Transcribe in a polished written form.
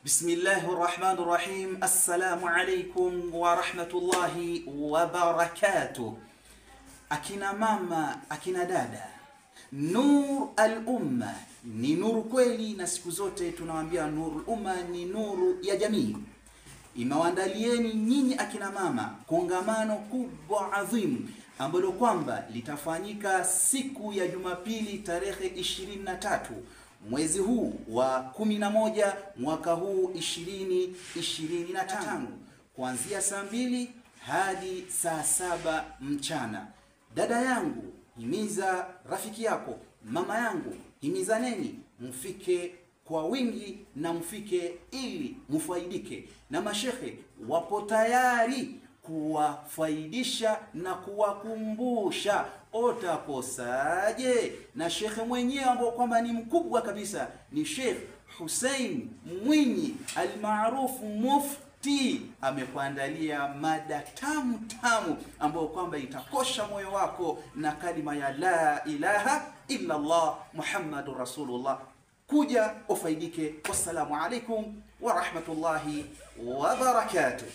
Bismillahir Rahmanir Rahim. Assalamu alaikum wa rahmatullahi wa barakatuh. Akina mama, akina dada, nur al-umma ni nuru kweli, na siku zote tunawaambia nuru al-umma ni nuru ya jamii. Imewaandalieni nyinyi akina mama kongamano kubwa adhimu ambalo kwamba litafanyika siku ya Jumapili tarehe 23 mwezi huu wa 11 mwaka huu 2025 kuanzia saa 2 hadi saa 7 mchana. Dada yangu, himiza rafiki yako. Mama yangu, himizaneni mfike kwa wingi na mfike ili mufaidike, na mashehe wapo tayari kuwafaidisha na kuwakumbusha. Utakosaje? Na shekhe mwenyewe ambao kwamba ni mkubwa kabisa ni Sheikh Hussein Mwinyi almaarufu Mufti, amekuandalia mada tamu tamu ambayo kwamba itakosha moyo wako na kalima ya la ilaha illa Allah Muhammadur Rasulullah. Kuja ufaidike. Wassalamu alaikum wa rahmatullahi wa barakatuh.